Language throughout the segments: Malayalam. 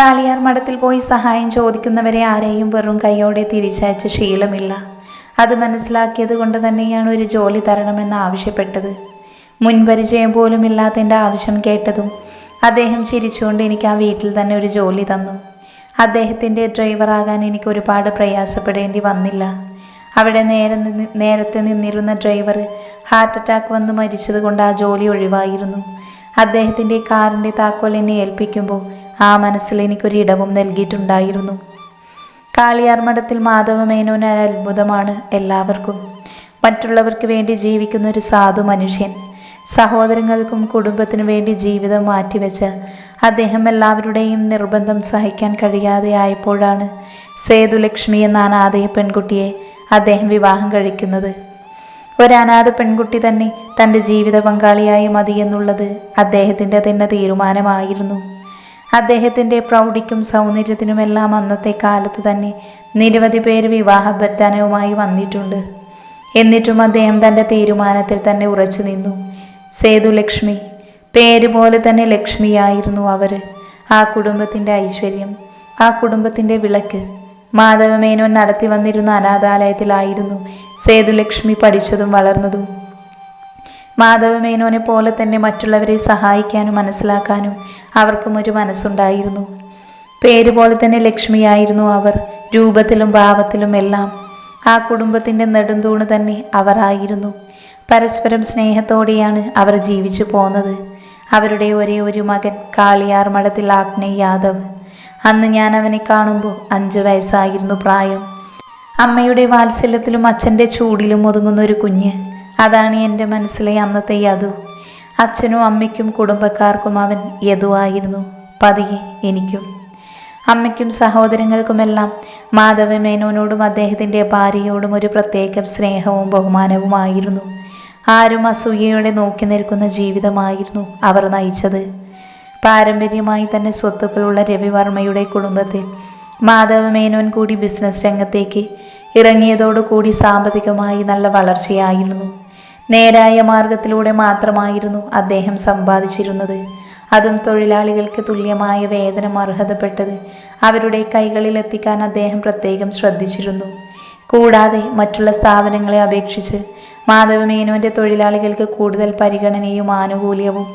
കാളിയാർ മഠത്തിൽ പോയി സഹായം ചോദിക്കുന്നവരെ ആരെയും വെറും കൈയോടെ തിരിച്ചയച്ച ശീലമില്ല. അത് മനസ്സിലാക്കിയത് കൊണ്ട് തന്നെയാണ് ഒരു ജോലി തരണമെന്ന് ആവശ്യപ്പെട്ടത്. മുൻപരിചയം പോലും ഇല്ലാത്ത എൻ്റെ ആവശ്യം കേട്ടതും അദ്ദേഹം ചിരിച്ചുകൊണ്ട് എനിക്ക് ആ വീട്ടിൽ തന്നെ ഒരു ജോലി തന്നു. അദ്ദേഹത്തിൻ്റെ ഡ്രൈവറാകാൻ എനിക്ക് ഒരുപാട് പ്രയാസപ്പെടേണ്ടി വന്നില്ല. അവിടെ നേരത്തെ നിന്നിരുന്ന ഡ്രൈവർ ഹാർട്ട് അറ്റാക്ക് വന്ന് മരിച്ചത് കൊണ്ട് ആ ജോലി ഒഴിവായിരുന്നു. അദ്ദേഹത്തിൻ്റെ കാറിൻ്റെ താക്കോൽ എന്നെ ഏൽപ്പിക്കുമ്പോൾ ആ മനസ്സിൽ എനിക്കൊരു ഇടവും നൽകിയിട്ടുണ്ടായിരുന്നു. കാളിയാർ മഠത്തിൽ മാധവമേനോൻ അത്ഭുതമാണ് എല്ലാവർക്കും. മറ്റുള്ളവർക്ക് വേണ്ടി ജീവിക്കുന്ന ഒരു സാധു മനുഷ്യൻ. സഹോദരങ്ങൾക്കും കുടുംബത്തിനു വേണ്ടി ജീവിതം മാറ്റിവെച്ച് അദ്ദേഹം എല്ലാവരുടെയും നിർബന്ധം സഹിക്കാൻ കഴിയാതെ ആയപ്പോഴാണ് സേതുലക്ഷ്മി എന്ന അനാഥയെ പെൺകുട്ടിയെ അദ്ദേഹം വിവാഹം കഴിക്കുന്നത്. ഒരു അനാഥ പെൺകുട്ടി തന്നെ തൻ്റെ ജീവിത പങ്കാളിയായി മതിയെന്നുള്ളത് അദ്ദേഹത്തിൻ്റെ തന്നെ തീരുമാനമായിരുന്നു. അദ്ദേഹത്തിൻ്റെ പ്രൗഢിക്കും സൗന്ദര്യത്തിനുമെല്ലാം അന്നത്തെ കാലത്ത് തന്നെ നിരവധി പേര് വിവാഹാഭ്യർത്ഥനവുമായി വന്നിട്ടുണ്ട്. എന്നിട്ടും അദ്ദേഹം തൻ്റെ തീരുമാനത്തിൽ തന്നെ ഉറച്ചു നിന്നു. സേതുലക്ഷ്മി, പേര് പോലെ തന്നെ ലക്ഷ്മിയായിരുന്നു അവർ. ആ കുടുംബത്തിൻ്റെ ഐശ്വര്യം, ആ കുടുംബത്തിൻ്റെ വിളക്ക്. മാധവമേനോൻ നടത്തി വന്നിരുന്ന അനാഥാലയത്തിലായിരുന്നു സേതുലക്ഷ്മി പഠിച്ചതും വളർന്നതും. മാധവമേനോനെ പോലെ തന്നെ മറ്റുള്ളവരെ സഹായിക്കാനും മനസ്സിലാക്കാനും അവർക്കും ഒരു മനസ്സുണ്ടായിരുന്നു. പേര് പോലെ തന്നെ ലക്ഷ്മിയായിരുന്നു അവർ, രൂപത്തിലും ഭാവത്തിലും എല്ലാം. ആ കുടുംബത്തിൻ്റെ നെടുന്തൂണ് തന്നെ അവർ ആയിരുന്നു. പരസ്പരം സ്നേഹത്തോടെയാണ് അവർ ജീവിച്ചു പോന്നത്. അവരുടെ ഒരേ ഒരു മകൻ കാളിയാർ മഠത്തിൽ ആഗ്നേയ് യാദവ്. അന്ന് ഞാൻ അവനെ കാണുമ്പോൾ 5 വയസ്സായിരുന്നു പ്രായം. അമ്മയുടെ വാത്സല്യത്തിലും അച്ഛൻ്റെ ചൂടിലും ഒതുങ്ങുന്ന ഒരു കുഞ്ഞ്. അതാണ് എൻ്റെ മനസ്സിലെ അന്നത്തെ യദു. അച്ഛനും അമ്മയ്ക്കും കുടുംബക്കാർക്കും അവൻ യദുവായിരുന്നു, പതിയെ എനിക്കും. അമ്മയ്ക്കും സഹോദരങ്ങൾക്കുമെല്ലാം മാധവമേനോനോടും അദ്ദേഹത്തിൻ്റെ ഭാര്യയോടും ഒരു പ്രത്യേക സ്നേഹവും ബഹുമാനവുമായിരുന്നു. ആരും അസൂയയോടെ നോക്കി നിൽക്കുന്ന ജീവിതമായിരുന്നു അവർ നയിച്ചത്. പാരമ്പര്യമായി തന്നെ സ്വത്തുക്കളുള്ള രവിവർമ്മയുടെ കുടുംബത്തിൽ മാധവമേനോൻ കൂടി ബിസിനസ് രംഗത്തേക്ക് ഇറങ്ങിയതോടുകൂടി സാമ്പത്തികമായി നല്ല വളർച്ചയായിരുന്നു. നേരായ മാർഗത്തിലൂടെ മാത്രമായിരുന്നു അദ്ദേഹം സമ്പാദിച്ചിരുന്നത്. അതും തൊഴിലാളികൾക്ക് തുല്യമായ വേതനം അർഹതപ്പെട്ടത് അവരുടെ കൈകളിൽ എത്തിക്കാൻ അദ്ദേഹം പ്രത്യേകം ശ്രദ്ധിച്ചിരുന്നു. കൂടാതെ മറ്റുള്ള സ്ഥാപനങ്ങളെ അപേക്ഷിച്ച് മാധവമേനോന്റെ തൊഴിലാളികൾക്ക് കൂടുതൽ പരിഗണനയും ആനുകൂല്യവും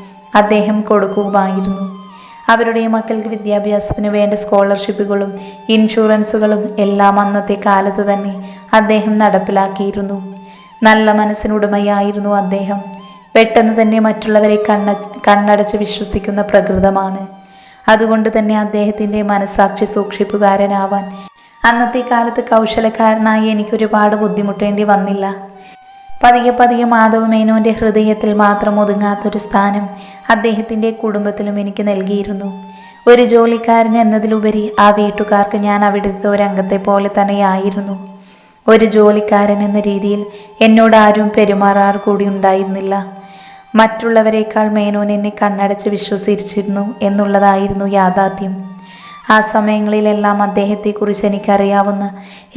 അദ്ദേഹം കൊടുക്കുമായിരുന്നു. അവരുടെ മക്കൾക്ക് വിദ്യാഭ്യാസത്തിന് വേണ്ട സ്കോളർഷിപ്പുകളും ഇൻഷുറൻസുകളും എല്ലാം അന്നത്തെ കാലത്ത് തന്നെ അദ്ദേഹം നടപ്പിലാക്കിയിരുന്നു. നല്ല മനസ്സിനുടമയായിരുന്നു അദ്ദേഹം. പെട്ടെന്ന് തന്നെ മറ്റുള്ളവരെ കണ്ണടച്ച് വിശ്വസിക്കുന്ന പ്രകൃതമാണ്. അതുകൊണ്ട് തന്നെ അദ്ദേഹത്തിൻ്റെ മനസാക്ഷി സൂക്ഷിപ്പുകാരനാവാൻ അന്നത്തെ കാലത്ത് കൗശലക്കാരനായി എനിക്കൊരുപാട് ബുദ്ധിമുട്ടേണ്ടി വന്നില്ല. പതിയെ പതിയെ മാധവമേനോന്റെ ഹൃദയത്തിൽ മാത്രം ഒതുങ്ങാത്തൊരു സ്ഥാനം അദ്ദേഹത്തിൻ്റെ കുടുംബത്തിലും എനിക്ക് നൽകിയിരുന്നു. ഒരു ജോലിക്കാരൻ എന്നതിലുപരി ആ വീട്ടുകാർക്ക് ഞാൻ അവിടുത്തെ ഒരംഗത്തെ പോലെ തന്നെയായിരുന്നു. ഒരു ജോലിക്കാരൻ എന്ന രീതിയിൽ എന്നോട് ആരും പെരുമാറാറ് കൂടി ഉണ്ടായിരുന്നില്ല. മറ്റുള്ളവരെക്കാൾ മേനോൻ എന്നെ കണ്ണടച്ച് വിശ്വസിച്ചിരുന്നു എന്നുള്ളതായിരുന്നു യാഥാർത്ഥ്യം. ആ സമയങ്ങളിലെല്ലാം അദ്ദേഹത്തെക്കുറിച്ച് എനിക്കറിയാവുന്ന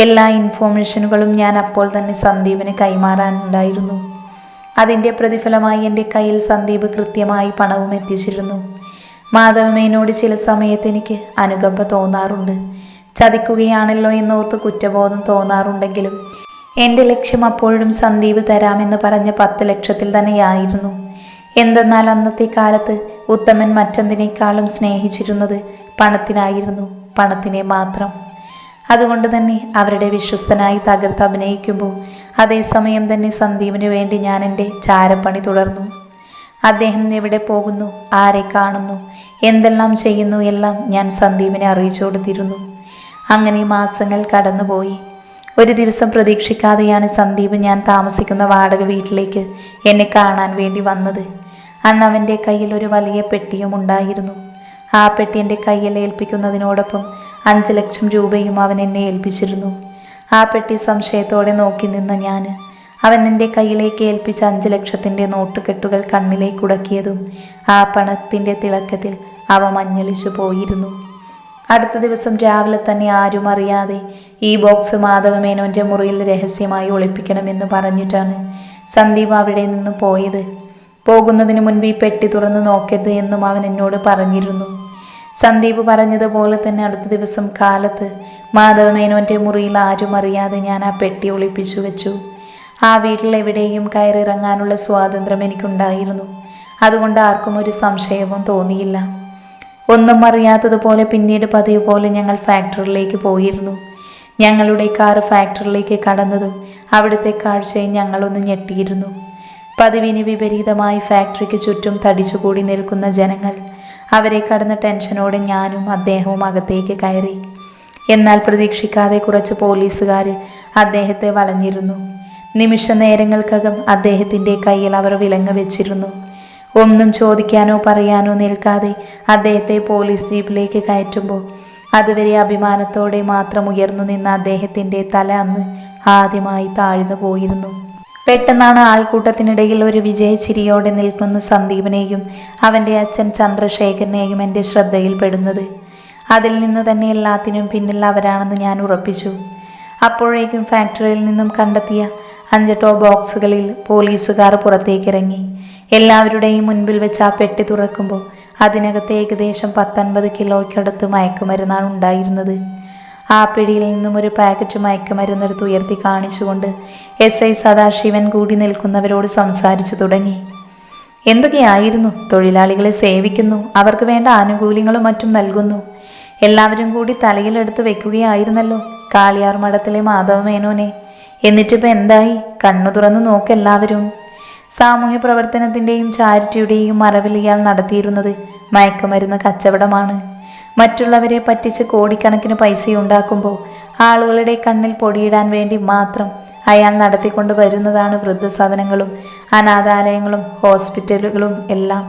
എല്ലാ ഇൻഫോർമേഷനുകളും ഞാൻ അപ്പോൾ തന്നെ സന്ദീപിന് കൈമാറാനുണ്ടായിരുന്നു. അതിൻ്റെ പ്രതിഫലമായി എൻ്റെ കയ്യിൽ സന്ദീപ് കൃത്യമായി പണവും എത്തിച്ചിരുന്നു. മാധവമേനോട് ചില സമയത്ത് എനിക്ക് അനുകമ്പ തോന്നാറുണ്ട്. ചതിക്കുകയാണല്ലോ എന്നോർത്ത് കുറ്റബോധം തോന്നാറുണ്ടെങ്കിലും എൻ്റെ ലക്ഷ്യം അപ്പോഴും സന്ദീപ് തരാമെന്ന് പറഞ്ഞ 10 ലക്ഷത്തിൽ തന്നെയായിരുന്നു. എന്തെന്നാൽ അന്നത്തെ കാലത്ത് ഉത്തമൻ മറ്റെന്തിനേക്കാളും സ്നേഹിച്ചിരുന്നത് പണത്തിനായിരുന്നു, പണത്തിനെ മാത്രം. അതുകൊണ്ട് തന്നെ അവരുടെ വിശ്വസ്തനായി തകർത്ത് അഭിനയിക്കുമ്പോൾ അതേസമയം തന്നെ സന്ദീപിന് വേണ്ടി ഞാൻ എൻ്റെ ചാരപ്പണി തുടർന്നു. അദ്ദേഹം എവിടെ പോകുന്നു, ആരെ കാണുന്നു, എന്തെല്ലാം ചെയ്യുന്നു എല്ലാം ഞാൻ സന്ദീപിനെ അറിയിച്ചു കൊടുത്തിരുന്നു. അങ്ങനെ മാസങ്ങൾ കടന്നുപോയി. ഒരു ദിവസം പ്രതീക്ഷിക്കാതെയാണ് സന്ദീപ് ഞാൻ താമസിക്കുന്ന വാടക വീട്ടിലേക്ക് എന്നെ കാണാൻ വേണ്ടി വന്നത്. അന്ന് അവൻ്റെ കയ്യിൽ ഒരു വലിയ പെട്ടിയും ഉണ്ടായിരുന്നു. ആ പെട്ടി എൻ്റെ കയ്യിൽ ഏൽപ്പിക്കുന്നതിനോടൊപ്പം 5 ലക്ഷം രൂപയും അവൻ എന്നെ ഏൽപ്പിച്ചിരുന്നു. ആ പെട്ടി സംശയത്തോടെ നോക്കി നിന്ന ഞാൻ അവൻ എൻ്റെ കയ്യിലേക്ക് ഏൽപ്പിച്ച 5 ലക്ഷത്തിൻ്റെ നോട്ടുകെട്ടുകൾ കണ്ണിലേക്ക് ഉടക്കിയതും ആ പണത്തിൻ്റെ തിളക്കത്തിൽ അവ മഞ്ഞളിച്ചു പോയിരുന്നു. അടുത്ത ദിവസം രാവിലെ തന്നെ ആരും അറിയാതെ ഈ ബോക്സ് മാധവമേനോന്റെ മുറിയിൽ രഹസ്യമായി ഒളിപ്പിക്കണമെന്ന് പറഞ്ഞിട്ടാണ് സന്ദീപ് അവിടെ നിന്ന് പോയത്. പോകുന്നതിന് മുൻപ് ഈ പെട്ടി തുറന്ന് നോക്കരുത് എന്നും അവൻ എന്നോട് പറഞ്ഞിരുന്നു. സന്ദീപ് പറഞ്ഞതുപോലെ തന്നെ അടുത്ത ദിവസം കാലത്ത് മാധവമേനോൻ്റെ മുറിയിൽ ആരും അറിയാതെ ഞാൻ ആ പെട്ടി ഒളിപ്പിച്ചു വെച്ചു. ആ വീട്ടിൽ എവിടെയും കയറിയിറങ്ങാനുള്ള സ്വാതന്ത്ര്യം എനിക്കുണ്ടായിരുന്നു. അതുകൊണ്ട് ആർക്കും ഒരു സംശയവും തോന്നിയില്ല. ഒന്നും അറിയാത്തതുപോലെ പിന്നീട് പതിവ് പോലെ ഞങ്ങൾ ഫാക്ടറിയിലേക്ക് പോയിരുന്നു. ഞങ്ങളുടെ കാർ ഫാക്ടറിയിലേക്ക് കടന്നതും അവിടുത്തെ കാഴ്ചയെ ഞങ്ങളൊന്ന് ഞെട്ടിയിരുന്നു. പതിവിന് വിപരീതമായി ഫാക്ടറിക്ക് ചുറ്റും തടിച്ചുകൂടി നിൽക്കുന്ന ജനങ്ങൾ. അവരെ കടന്ന ടെൻഷനോടെ ഞാനും അദ്ദേഹവും അകത്തേക്ക് കയറി. എന്നാൽ പ്രതീക്ഷിക്കാതെ കുറച്ച് പോലീസുകാർ അദ്ദേഹത്തെ വളഞ്ഞിരുന്നു. നിമിഷ നേരങ്ങൾക്കകം അദ്ദേഹത്തിൻ്റെ കയ്യിൽ അവർ വിലങ്ങ് വെച്ചിരുന്നു. ഒന്നും ചോദിക്കാനോ പറയാനോ നിൽക്കാതെ അദ്ദേഹത്തെ പോലീസ് ജീപ്പിലേക്ക് കയറ്റുമ്പോൾ അതുവരെ അഭിമാനത്തോടെ മാത്രം ഉയർന്നു നിന്ന അദ്ദേഹത്തിൻ്റെ തല അന്ന് ആദ്യമായി താഴ്ന്നു പോയിരുന്നു. പെട്ടെന്നാണ് ആൾക്കൂട്ടത്തിനിടയിൽ ഒരു വിജയച്ചിരിയോടെ നിൽക്കുന്ന സന്ദീപിനെയും അവൻ്റെ അച്ഛൻ ചന്ദ്രശേഖരനെയും എൻ്റെ ശ്രദ്ധയിൽപ്പെടുന്നത്. അതിൽ നിന്ന് തന്നെ എല്ലാത്തിനും പിന്നിൽ അവരാണെന്ന് ഞാൻ ഉറപ്പിച്ചു. അപ്പോഴേക്കും ഫാക്ടറിയിൽ നിന്നും കണ്ടെത്തിയ 5 ടോപ്പ് ബോക്സുകളിൽ പോലീസുകാർ പുറത്തേക്കിറങ്ങി. എല്ലാവരുടെയും മുൻപിൽ വെച്ച് ആ പെട്ടി തുറക്കുമ്പോൾ അതിനകത്ത് ഏകദേശം 19 കിലോയ്ക്കടുത്ത് മയക്കുമരുന്നാണ് ഉണ്ടായിരുന്നത്. ആ പിടിയിൽ നിന്നും ഒരു പാക്കറ്റ് മയക്കുമരുന്നെടുത്ത് ഉയർത്തി കാണിച്ചുകൊണ്ട് SI സദാശിവൻ കൂടി നിൽക്കുന്നവരോട് സംസാരിച്ചു തുടങ്ങി. എന്തൊക്കെയായിരുന്നു? തൊഴിലാളികളെ സേവിക്കുന്നു, അവർക്ക് വേണ്ട ആനുകൂല്യങ്ങളും മറ്റും നൽകുന്നു. എല്ലാവരും കൂടി തലയിലെടുത്ത് വെക്കുകയായിരുന്നല്ലോ കാളിയാർ മഠത്തിലെ മാധവമേനോനെ. എന്നിട്ടിപ്പോൾ എന്തായി? കണ്ണു തുറന്നു നോക്കെല്ലാവരും. സാമൂഹ്യ പ്രവർത്തനത്തിൻ്റെയും ചാരിറ്റിയുടെയും മറവിൽ ഇയാൾ നടത്തിയിരുന്നത് മയക്കുമരുന്ന് കച്ചവടമാണ്. മറ്റുള്ളവരെ പറ്റിച്ച് കോടിക്കണക്കിന് പൈസയുണ്ടാക്കുമ്പോൾ ആളുകളുടെ കണ്ണിൽ പൊടിയിടാൻ വേണ്ടി മാത്രം അയാൾ നടത്തിക്കൊണ്ട് വരുന്നതാണ് വൃദ്ധസദനങ്ങളും അനാഥാലയങ്ങളും ഹോസ്പിറ്റലുകളും എല്ലാം.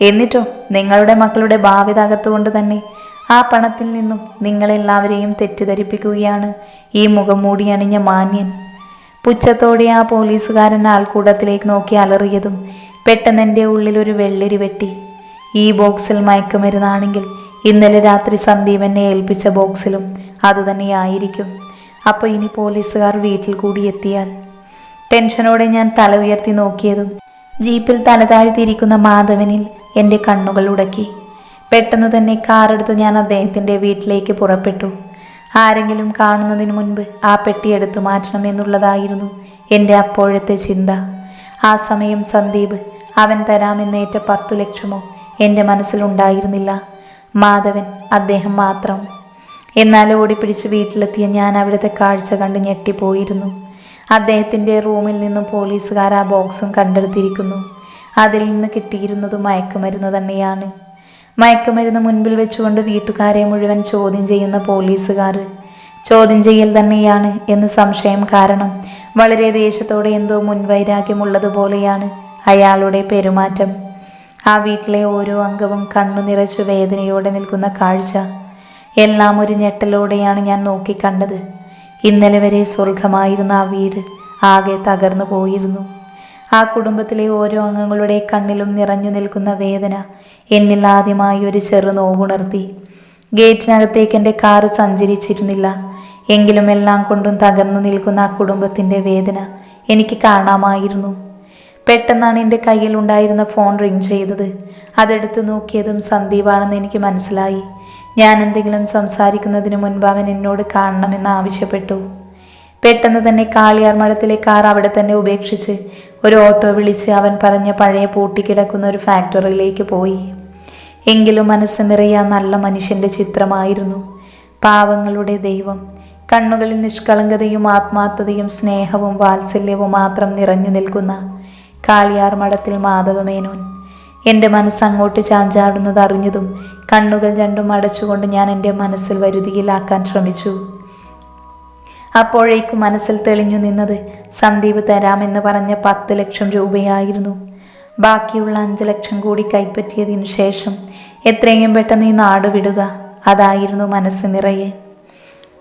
എന്നിട്ടോ നിങ്ങളുടെ മക്കളുടെ ഭാവി തകർത്തുകൊണ്ട് തന്നെ ആ പണത്തിൽ നിന്നും നിങ്ങളെല്ലാവരെയും തെറ്റിദ്ധരിപ്പിക്കുകയാണ് ഈ മുഖം മൂടി അണിഞ്ഞ മാന്യൻ. പുച്ഛത്തോടെ ആ പോലീസുകാരൻ ആൾക്കൂട്ടത്തിലേക്ക് നോക്കി അലറിയതും പെട്ടെന്ന് എൻ്റെ ഉള്ളിൽ ഒരു വെള്ളരി വെട്ടി. ഈ ബോക്സിൽ മയക്കുമരുന്നാണെങ്കിൽ ഇന്നലെ രാത്രി സന്ദീപനെ ഏൽപ്പിച്ച ബോക്സിലും അതുതന്നെയായിരിക്കും. അപ്പോൾ ഇനി പോലീസുകാർ വീട്ടിൽ കൂടി എത്തിയാൽ? ടെൻഷനോടെ ഞാൻ തല ഉയർത്തി നോക്കിയതും ജീപ്പിൽ തല താഴ്ത്തിയിരിക്കുന്ന മാധവനിൽ എൻ്റെ കണ്ണുകൾ ഉടക്കി. പെട്ടെന്ന് തന്നെ കാറെടുത്ത് ഞാൻ അദ്ദേഹത്തിൻ്റെ വീട്ടിലേക്ക് പുറപ്പെട്ടു. ആരെങ്കിലും കാണുന്നതിന് മുൻപ് ആ പെട്ടി എടുത്തു മാറ്റണം എന്നുള്ളതായിരുന്നു എൻ്റെ അപ്പോഴത്തെ ചിന്ത. ആ സമയം സന്ദീപ് അവൻ തരാമെന്നേറ്റ 10 ലക്ഷമോ എൻ്റെ മനസ്സിലുണ്ടായിരുന്നില്ല. മാധവൻ, അദ്ദേഹം മാത്രം. എന്നാൽ ഓടിപ്പിടിച്ച് വീട്ടിലെത്തിയ ഞാൻ അവിടുത്തെ കാഴ്ച കണ്ട് ഞെട്ടിപ്പോയിരുന്നു. അദ്ദേഹത്തിൻ്റെ റൂമിൽ നിന്നും പോലീസുകാർ ആ ബോക്സും കണ്ടെടുത്തിരിക്കുന്നു. അതിൽ നിന്ന് കിട്ടിയിരുന്നത് മയക്കുമരുന്ന് തന്നെയാണ്. മയക്കുമരുന്ന് മുൻപിൽ വെച്ചുകൊണ്ട് വീട്ടുകാരെ മുഴുവൻ ചോദ്യം ചെയ്യുന്ന പോലീസുകാർ. ചോദ്യം ചെയ്യൽ തന്നെയാണ് എന്ന് സംശയം കാരണം വളരെ ദേഷ്യത്തോടെ എന്തോ മുൻവൈരാഗ്യമുള്ളതുപോലെയാണ് അയാളുടെ പെരുമാറ്റം. ആ വീട്ടിലെ ഓരോ അംഗവും കണ്ണു നിറച്ചു വേദനയോടെ നിൽക്കുന്ന കാഴ്ച എല്ലാം ഒരു ഞെട്ടലോടെയാണ് ഞാൻ നോക്കിക്കണ്ടത്. ഇന്നലെ വരെ സ്വർഗമായിരുന്ന ആ വീട് ആകെ തകർന്നു പോയിരുന്നു. ആ കുടുംബത്തിലെ ഓരോ അംഗങ്ങളുടെ കണ്ണിലും നിറഞ്ഞു നിൽക്കുന്ന വേദന എന്നിൽ ആദ്യമായി ഒരു ചെറു നോവുണർത്തി. ഗേറ്റിനകത്തേക്ക് എൻ്റെ കാറ് സഞ്ചരിച്ചിരുന്നില്ല. എങ്കിലും എല്ലാം കൊണ്ടും തകർന്നു നിൽക്കുന്ന ആ കുടുംബത്തിൻ്റെ വേദന എനിക്ക് കാണാമായിരുന്നു. പെട്ടെന്നാണ് എൻ്റെ കയ്യിൽ ഉണ്ടായിരുന്ന ഫോൺ റിങ് ചെയ്തത്. അതെടുത്ത് നോക്കിയതും സന്ദീപാണെന്ന് എനിക്ക് മനസ്സിലായി. ഞാൻ എന്തെങ്കിലും സംസാരിക്കുന്നതിന് മുൻപ് അവൻ എന്നോട് കാണണമെന്ന് ആവശ്യപ്പെട്ടു. പെട്ടെന്ന് തന്നെ കാളിയാർ മഠത്തിലെ കാർ അവിടെ തന്നെ ഉപേക്ഷിച്ച് ഒരു ഓട്ടോ വിളിച്ച് അവൻ പറഞ്ഞ പഴയ പൂട്ടിക്കിടക്കുന്ന ഒരു ഫാക്ടറിയിലേക്ക് പോയി. എങ്കിലും മനസ്സ് നിറയെ നല്ല മനുഷ്യൻ്റെ ചിത്രമായിരുന്നു. പാവങ്ങളുടെ ദൈവം. കണ്ണുകളിൽ നിഷ്കളങ്കതയും ആത്മാർത്ഥതയും സ്നേഹവും വാത്സല്യവും മാത്രം നിറഞ്ഞു നിൽക്കുന്ന കാളിയാർ മഠത്തിൽ മാധവമേനോൻ. എൻ്റെ മനസ്സ് അങ്ങോട്ട് ചാഞ്ചാടുന്നത് അറിഞ്ഞതും കണ്ണുകൾ രണ്ടും അടച്ചുകൊണ്ട് ഞാൻ എൻ്റെ മനസ്സിൽ വരുതിയിലാക്കാൻ ശ്രമിച്ചു. അപ്പോഴേക്കും മനസ്സിൽ തെളിഞ്ഞു നിന്നത് സന്ദീപ് തരാമെന്ന് പറഞ്ഞ 10 ലക്ഷം രൂപയായിരുന്നു. ബാക്കിയുള്ള 5 ലക്ഷം കൂടി കൈപ്പറ്റിയതിനു ശേഷം എത്രയും പെട്ടെന്ന് ഈ നാട് വിടുക, അതായിരുന്നു മനസ്സ് നിറയെ.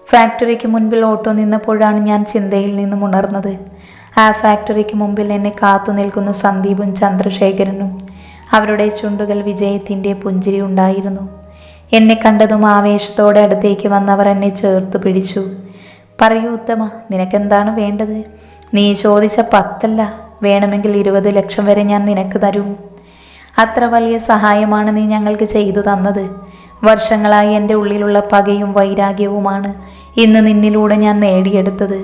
ഫാക്ടറിക്ക് മുൻപിൽ ഓട്ടോ നിന്നപ്പോഴാണ് ഞാൻ ചിന്തയിൽ നിന്നും ഉണർന്നത്. ആ ഫാക്ടറിക്ക് മുമ്പിൽ എന്നെ കാത്തു നിൽക്കുന്ന സന്ദീപും ചന്ദ്രശേഖരനും. അവരുടെ ചുണ്ടുകൾ വിജയത്തിൻ്റെ പുഞ്ചിരി ഉണ്ടായിരുന്നു. എന്നെ കണ്ടതും ആവേശത്തോടെ അടുത്തേക്ക് വന്നവർ എന്നെ ചേർത്ത് പിടിച്ചു. പറയൂ ഉത്തമ, നിനക്കെന്താണ് വേണ്ടത്? നീ ചോദിച്ച 10 അല്ല, വേണമെങ്കിൽ 20 ലക്ഷം വരെ ഞാൻ നിനക്ക് തരും. അത്ര വലിയ സഹായമാണ് നീ ഞങ്ങൾക്ക് ചെയ്തു തന്നത്. വർഷങ്ങളായി എൻ്റെ ഉള്ളിലുള്ള പകയും വൈരാഗ്യവുമാണ് ഇന്ന് നിന്നിലൂടെ ഞാൻ നേടിയെടുത്തത്.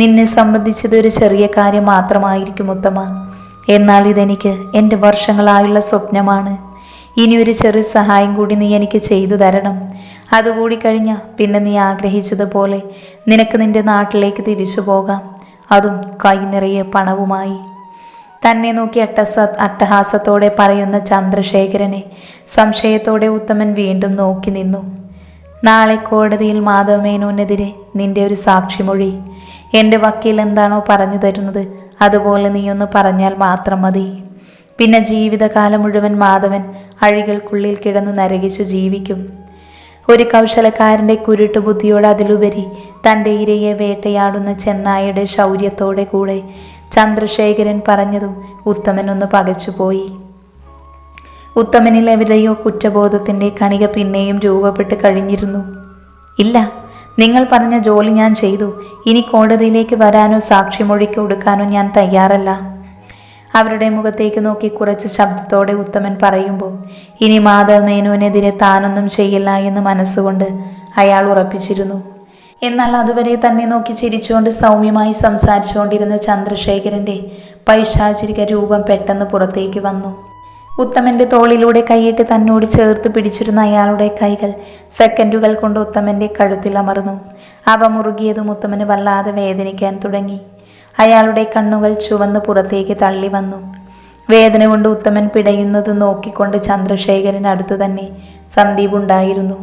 നിന്നെ സംബന്ധിച്ചത് ഒരു ചെറിയ കാര്യം മാത്രമായിരിക്കും ഉത്തമ. എന്നാൽ ഇതെനിക്ക് എൻ്റെ വർഷങ്ങളായുള്ള സ്വപ്നമാണ്. ഇനിയൊരു ചെറിയ സഹായം കൂടി നീ എനിക്ക് ചെയ്തു തരണം. അതുകൂടി കഴിഞ്ഞാൽ പിന്നെ നീ ആഗ്രഹിച്ചതുപോലെ നിനക്ക് നിന്റെ നാട്ടിലേക്ക് തിരിച്ചു പോകാം, അതും കൈ നിറയെ പണവുമായി. തന്നെ നോക്കി അട്ടഹാസത്തോടെ പറയുന്ന ചന്ദ്രശേഖരനെ സംശയത്തോടെ ഉത്തമൻ വീണ്ടും നോക്കി നിന്നു. നാളെ കോടതിയിൽ മാധവമേനോനെതിരെ നിന്റെ ഒരു സാക്ഷിമൊഴി. എൻ്റെ വക്കീൽ എന്താണോ പറഞ്ഞു തരുന്നത് അതുപോലെ നീയൊന്ന് പറഞ്ഞാൽ മാത്രം മതി. പിന്നെ ജീവിതകാലം മുഴുവൻ മാധവൻ അഴികൾക്കുള്ളിൽ കിടന്ന് നരകിച്ചു ജീവിക്കും. ഒരു കൗശലക്കാരൻ്റെ കുരുട്ടു ബുദ്ധിയോട് അതിലുപരി തൻ്റെ ഇരയെ വേട്ടയാടുന്ന ചെന്നായയുടെ ശൗര്യത്തോടെ കൂടെ ചന്ദ്രശേഖരൻ പറഞ്ഞതും ഉത്തമനൊന്ന് പകച്ചുപോയി. ഉത്തമനിൽ എവിടെയോ കുറ്റബോധത്തിൻ്റെ കണിക പിന്നെയും രൂപപ്പെട്ട് കഴിഞ്ഞിരുന്നു. ഇല്ല, നിങ്ങൾ പറഞ്ഞ ജോലി ഞാൻ ചെയ്തു. ഇനി കോടതിയിലേക്ക് വരാനോ സാക്ഷിമൊഴിക്ക് കൊടുക്കാനോ ഞാൻ തയ്യാറല്ല. അവരുടെ മുഖത്തേക്ക് നോക്കി കുറച്ച് ശബ്ദത്തോടെ ഉത്തമൻ പറയുമ്പോൾ ഇനി മാധവമേനോനെതിരെ താനൊന്നും ചെയ്യില്ല എന്ന് മനസ്സുകൊണ്ട് അയാൾ ഉറപ്പിച്ചിരുന്നു. എന്നാൽ അതുവരെ തന്നെ നോക്കി ചിരിച്ചുകൊണ്ട് സൗമ്യമായി സംസാരിച്ചുകൊണ്ടിരുന്ന ചന്ദ്രശേഖരൻ്റെ പൈശാചിക രൂപം പെട്ടെന്ന് പുറത്തേക്ക് വന്നു. ഉത്തമന്റെ തോളിലൂടെ കൈയിട്ട് തന്നോട് ചേർത്ത് പിടിച്ചിരുന്ന അയാളുടെ കൈകൾ സെക്കൻഡുകൾ കൊണ്ട് ഉത്തമന്റെ കഴുത്തിൽ അമർന്നു. അവ മുറുകിയതും ഉത്തമന് വല്ലാതെ വേദനിക്കാൻ തുടങ്ങി. അയാളുടെ കണ്ണുകൾ ചുവന്ന് പുറത്തേക്ക് തള്ളി വന്നു. വേദന കൊണ്ട് ഉത്തമൻ പിടയുന്നത് നോക്കിക്കൊണ്ട് ചന്ദ്രശേഖരൻ അടുത്ത് തന്നെ സന്ദീപ് ഉണ്ടായിരുന്നു.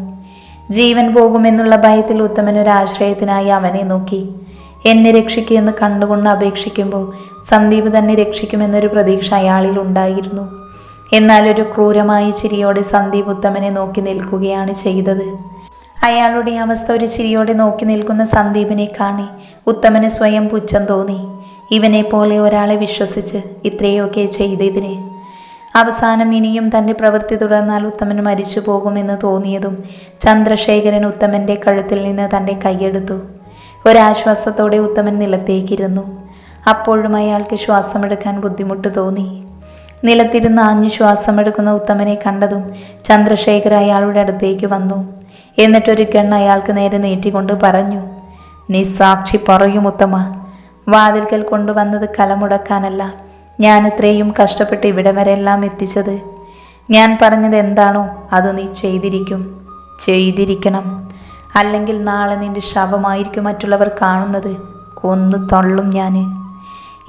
ജീവൻ പോകുമെന്നുള്ള ഭയത്തിൽ ഉത്തമൻ ഒരാശ്രയത്തിനായി അവനെ നോക്കി. എന്നെ രക്ഷിക്കുമെന്ന് കണ്ടുകൊണ്ട് അപേക്ഷിക്കുമ്പോൾ സന്ദീപ് തന്നെ രക്ഷിക്കുമെന്നൊരു പ്രതീക്ഷ അയാളിൽ ഉണ്ടായിരുന്നു. എന്നാൽ ഒരു ക്രൂരമായ ചിരിയോടെ സന്ദീപ് ഉത്തമനെ നോക്കി നിൽക്കുകയാണ് ചെയ്തത്. അയാളുടെ അവസ്ഥ ഒരു ചിരിയോടെ നോക്കി നിൽക്കുന്ന സന്ദീപിനെ കാണി ഉത്തമന് സ്വയം പുച്ഛം തോന്നി. ഇവനെ പോലെ ഒരാളെ വിശ്വസിച്ച് ഇത്രയൊക്കെ ചെയ്തതിന് അവസാനം ഇനിയും തൻ്റെ പ്രവൃത്തി തുടർന്നാൽ ഉത്തമൻ മരിച്ചു പോകുമെന്ന് തോന്നിയതും ചന്ദ്രശേഖരൻ ഉത്തമൻ്റെ കഴുത്തിൽ നിന്ന് തൻ്റെ കൈയെടുത്തു. ഒരാശ്വാസത്തോടെ ഉത്തമൻ നിലത്തേക്കിരുന്നു. അപ്പോഴും അയാൾക്ക് ശ്വാസമെടുക്കാൻ ബുദ്ധിമുട്ട് തോന്നി. നിലത്തിരുന്ന് ആഞ്ഞു ശ്വാസമെടുക്കുന്ന ഉത്തമനെ കണ്ടതും ചന്ദ്രശേഖർ അയാളുടെ അടുത്തേക്ക് വന്നു. എന്നിട്ടൊരു ഗണ്ണ് അയാൾക്ക് നേരെ നീട്ടിക്കൊണ്ട് പറഞ്ഞു, നീ സാക്ഷി പറയും ഉത്തമ. വാതിൽക്കൽ കൊണ്ടുവന്നത് കലമുടക്കാനല്ല, ഞാൻ ഇത്രയും കഷ്ടപ്പെട്ട് ഇവിടെ വരെ എല്ലാം എത്തിച്ചത്. ഞാൻ പറഞ്ഞത് എന്താണോ അത് നീ ചെയ്തിരിക്കണം. അല്ലെങ്കിൽ നാളെ നിന്റെ ശവമായിരിക്കും മറ്റുള്ളവർ കാണുന്നത്. കൊന്നു തള്ളും ഞാൻ.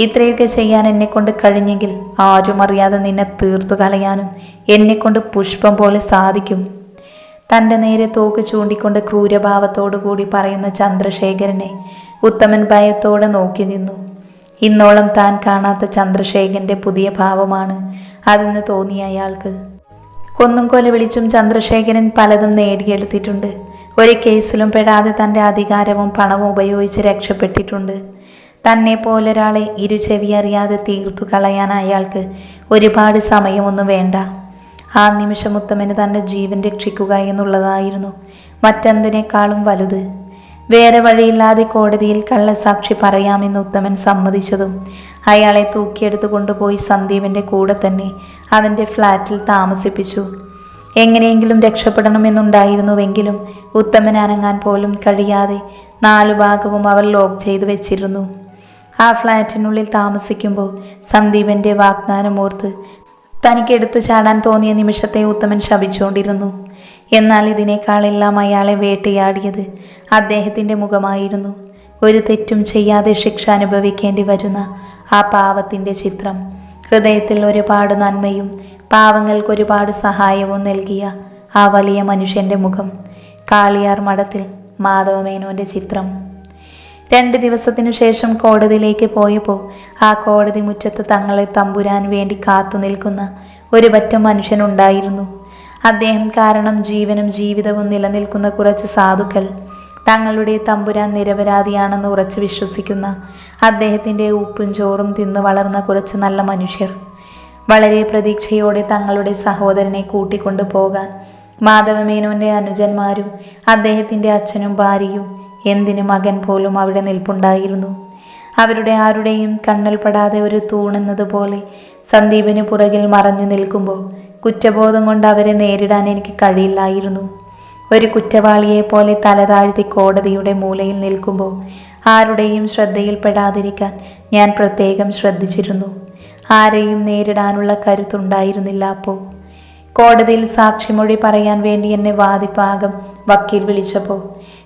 ഇത്രയൊക്കെ ചെയ്യാൻ എന്നെക്കൊണ്ട് കഴിഞ്ഞെങ്കിൽ ആരും അറിയാതെ നിന്നെ തീർത്തു കളയാനും എന്നെക്കൊണ്ട് പുഷ്പം പോലെ സാധിക്കും. തൻ്റെ നേരെ തോക്ക് ചൂണ്ടിക്കൊണ്ട് ക്രൂരഭാവത്തോടു കൂടി പറയുന്ന ചന്ദ്രശേഖരനെ ഉത്തമൻ ഭയത്തോടെ നോക്കി നിന്നു. ഇന്നോളം താൻ കാണാത്ത ചന്ദ്രശേഖരൻ്റെ പുതിയ ഭാവമാണ് അതെന്ന് തോന്നിയ അയാൾക്ക്. കൊന്നും കൊല വിളിച്ചും ചന്ദ്രശേഖരൻ പലതും നേടിയെടുത്തിട്ടുണ്ട്. ഒരു കേസിലും പെടാതെ തൻ്റെ അധികാരവും പണവും ഉപയോഗിച്ച് രക്ഷപ്പെട്ടിട്ടുണ്ട്. തന്നെ പോലൊരാളെ ഇരുചെവി അറിയാതെ തീർത്തു കളയാൻ അയാൾക്ക് ഒരുപാട് സമയമൊന്നും വേണ്ട. ആ നിമിഷം ഉത്തമന് തൻ്റെ ജീവൻ രക്ഷിക്കുക എന്നുള്ളതായിരുന്നു മറ്റെന്തിനേക്കാളും വലുത്. വേറെ വഴിയില്ലാതെ കോടതിയിൽ കള്ളസാക്ഷി പറയാമെന്ന് ഉത്തമൻ സമ്മതിച്ചതും അയാളെ തൂക്കിയെടുത്ത് കൊണ്ടുപോയി സന്ദീപിൻ്റെ കൂടെ തന്നെ അവൻ്റെ ഫ്ലാറ്റിൽ താമസിപ്പിച്ചു. എങ്ങനെയെങ്കിലും രക്ഷപ്പെടണമെന്നുണ്ടായിരുന്നുവെങ്കിലും ഉത്തമൻ അനങ്ങാൻ പോലും കഴിയാതെ 4 ഭാഗവും അവർ ലോക്ക് ചെയ്തു വെച്ചിരുന്നു. ആ ഫ്ലാറ്റിനുള്ളിൽ താമസിക്കുമ്പോൾ സന്ദീപിൻ്റെ വാഗ്ദാനം ഓർത്ത് തനിക്കെടുത്തു ചാടാൻ തോന്നിയ നിമിഷത്തെ ഉത്തമൻ ശപിച്ചുകൊണ്ടിരുന്നു. എന്നാൽ ഇതിനേക്കാളെല്ലാം അയാളെ വേട്ടയാടിയത് അദ്ദേഹത്തിൻ്റെ മുഖമായിരുന്നു. ഒരു തെറ്റും ചെയ്യാതെ ശിക്ഷ അനുഭവിക്കേണ്ടി വരുന്ന ആ പാവത്തിൻ്റെ ചിത്രം. ഹൃദയത്തിൽ ഒരുപാട് നന്മയും പാവങ്ങൾക്ക് ഒരുപാട് സഹായവും നൽകിയ ആ വലിയ മനുഷ്യൻ്റെ മുഖം. കാളിയാർ മഠത്തിൽ മാധവമേനോൻ്റെ ചിത്രം. 2 ദിവസത്തിനു ശേഷം കോടതിയിലേക്ക് പോയപ്പോൾ ആ കോടതി മുറ്റത്ത് തങ്ങളെ തമ്പുരാൻ വേണ്ടി കാത്തു നിൽക്കുന്ന ഒരു പറ്റം മനുഷ്യനുണ്ടായിരുന്നു. അദ്ദേഹം കാരണം ജീവനും ജീവിതവും നിലനിൽക്കുന്ന കുറച്ച് സാധുക്കൾ, തങ്ങളുടെ തമ്പുരാൻ നിരപരാധിയാണെന്ന് ഉറച്ചു വിശ്വസിക്കുന്ന അദ്ദേഹത്തിൻ്റെ ഉപ്പും ചോറും തിന്ന് വളർന്ന കുറച്ച് നല്ല മനുഷ്യർ. വളരെ പ്രതീക്ഷയോടെ തങ്ങളുടെ സഹോദരനെ കൂട്ടിക്കൊണ്ടു പോകാൻ മാധവമേനോൻ്റെ അനുജന്മാരും അദ്ദേഹത്തിൻ്റെ അച്ഛനും ഭാര്യയും എന്തിനു മകൻ പോലും അവിടെ നിൽപ്പുണ്ടായിരുന്നു. അവരുടെ ആരുടെയും കണ്ണിൽ പെടാതെ ഒരു തൂണെന്നതുപോലെ സന്ദീപിന് പുറകിൽ മറഞ്ഞു നിൽക്കുമ്പോൾ കുറ്റബോധം കൊണ്ട് അവരെ നേരിടാൻ എനിക്ക് കഴിയില്ലായിരുന്നു. ഒരു കുറ്റവാളിയെപ്പോലെ തലതാഴ്ത്തി കോടതിയുടെ മൂലയിൽ നിൽക്കുമ്പോൾ ആരുടെയും ശ്രദ്ധയിൽപ്പെടാതിരിക്കാൻ ഞാൻ പ്രത്യേകം ശ്രദ്ധിച്ചിരുന്നു. ആരെയും നേരിടാനുള്ള കരുത്തുണ്ടായിരുന്നില്ല. അപ്പോൾ കോടതിയിൽ സാക്ഷിമൊഴി പറയാൻ വേണ്ടി എന്നെ വാദിപ്പാകം വക്കീൽ വിളിച്ചപ്പോൾ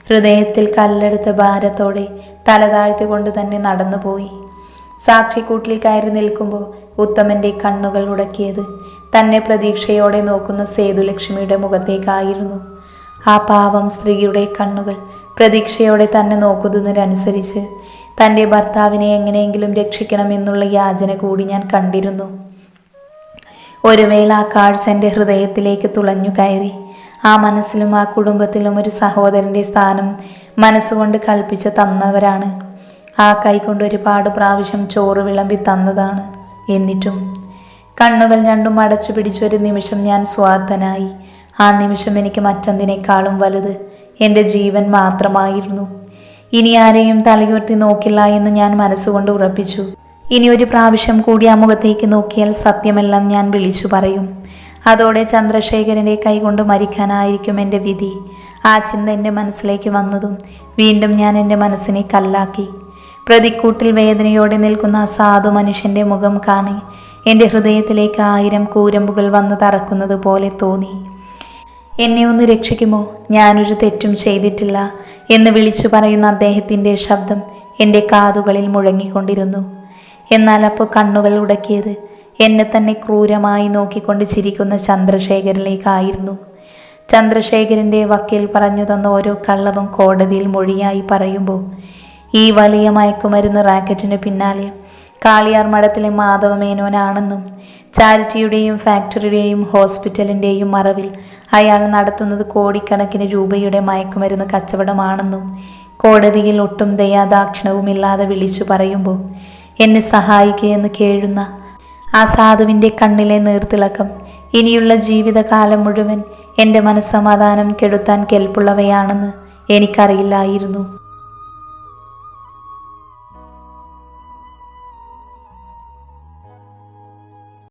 ഹൃദയത്തിൽ കല്ലെടുത്ത ഭാരത്തോടെ തലതാഴ്ത്തിക്കൊണ്ട് തന്നെ നടന്നുപോയി. സാക്ഷിക്കൂട്ടിൽ കയറി നിൽക്കുമ്പോൾ ഉത്തമന്റെ കണ്ണുകൾ ഉടക്കിയത് തന്നെ പ്രതീക്ഷയോടെ നോക്കുന്ന സേതുലക്ഷ്മിയുടെ മുഖത്തേക്കായിരുന്നു. ആ പാവം സ്ത്രീയുടെ കണ്ണുകൾ പ്രതീക്ഷയോടെ തന്നെ നോക്കുന്നതിനനുസരിച്ച് തൻ്റെ ഭർത്താവിനെ എങ്ങനെയെങ്കിലും രക്ഷിക്കണമെന്നുള്ള യാചന കൂടി ഞാൻ കണ്ടിരുന്നു. ഒരു വേള ആ കാഴ്ച എൻ്റെ ഹൃദയത്തിലേക്ക് തുളഞ്ഞു കയറി. ആ മനസ്സിലും ആ കുടുംബത്തിലും ഒരു സഹോദരൻ്റെ സ്ഥാനം മനസ്സുകൊണ്ട് കൽപ്പിച്ച് തന്നവരാണ്. ആ കൈകൊണ്ട് ഒരുപാട് പ്രാവശ്യം ചോറ് വിളമ്പി തന്നതാണ്. എന്നിട്ടും കണ്ണുകൾ രണ്ടും അടച്ചു പിടിച്ചൊരു നിമിഷം ഞാൻ സ്വാർത്ഥനായി. ആ നിമിഷം എനിക്ക് മറ്റെന്തിനേക്കാളും വലുത് എൻ്റെ ജീവൻ മാത്രമായിരുന്നു. ഇനി ആരെയും തലയുയർത്തി നോക്കില്ല എന്ന് ഞാൻ മനസ്സുകൊണ്ട് ഉറപ്പിച്ചു. ഇനി ഒരു പ്രാവശ്യം കൂടി ആ മുഖത്തേക്ക് നോക്കിയാൽ സത്യമെല്ലാം ഞാൻ വിളിച്ചു പറയും. അതോടെ ചന്ദ്രശേഖരൻ്റെ കൈകൊണ്ട് മരിക്കാനായിരിക്കും എൻ്റെ വിധി. ആ ചിന്ത എൻ്റെ മനസ്സിലേക്ക് വന്നതും വീണ്ടും ഞാൻ എൻ്റെ മനസ്സിനെ കല്ലാക്കി. പ്രതിക്കൂട്ടിൽ വേദനയോടെ നിൽക്കുന്ന ആ സാധു മനുഷ്യൻ്റെ മുഖം കാണി എൻ്റെ ഹൃദയത്തിലേക്ക് 1000 കൂരമ്പുകൾ വന്ന് തറക്കുന്നത് പോലെ തോന്നി. എന്നെ ഒന്ന് രക്ഷിക്കുമോ, ഞാനൊരു തെറ്റും ചെയ്തിട്ടില്ല എന്ന് വിളിച്ചു പറയുന്ന അദ്ദേഹത്തിൻ്റെ ശബ്ദം എൻ്റെ കാതുകളിൽ മുഴങ്ങിക്കൊണ്ടിരുന്നു. എന്നാൽ അപ്പോൾ കണ്ണുകൾ ഉടക്കിയത് എന്നെ തന്നെ ക്രൂരമായി നോക്കിക്കൊണ്ട് ചിരിക്കുന്ന ചന്ദ്രശേഖരനിലേക്കായിരുന്നു. ചന്ദ്രശേഖരൻ്റെ വക്കീൽ പറഞ്ഞു തന്ന ഓരോ കള്ളവും കോടതിയിൽ മൊഴിയായി പറയുമ്പോൾ ഈ വലിയ മയക്കുമരുന്ന് റാക്കറ്റിന് പിന്നാലെ കാളിയാർ മഠത്തിലെ മാധവമേനോനാണെന്നും ചാരിറ്റിയുടെയും ഫാക്ടറിയുടെയും ഹോസ്പിറ്റലിൻ്റെയും മറവിൽ അയാൾ നടത്തുന്നത് കോടിക്കണക്കിന് രൂപയുടെ മയക്കുമരുന്ന് കച്ചവടമാണെന്നും കോടതിയിൽ ഒട്ടും ദയാദാക്ഷിണവുമില്ലാതെ വിളിച്ചു പറയുമ്പോൾ എന്നെ സഹായിക്കുകയെന്ന് കേഴുന്ന ആ സാധുവിൻ്റെ കണ്ണിലെ നീർത്തിളക്കം ഇനിയുള്ള ജീവിതകാലം മുഴുവൻ എൻ്റെ മനസ്സമാധാനം കെടുത്താൻ കെൽപ്പുള്ളവയാണെന്ന് എനിക്കറിയില്ലായിരുന്നു.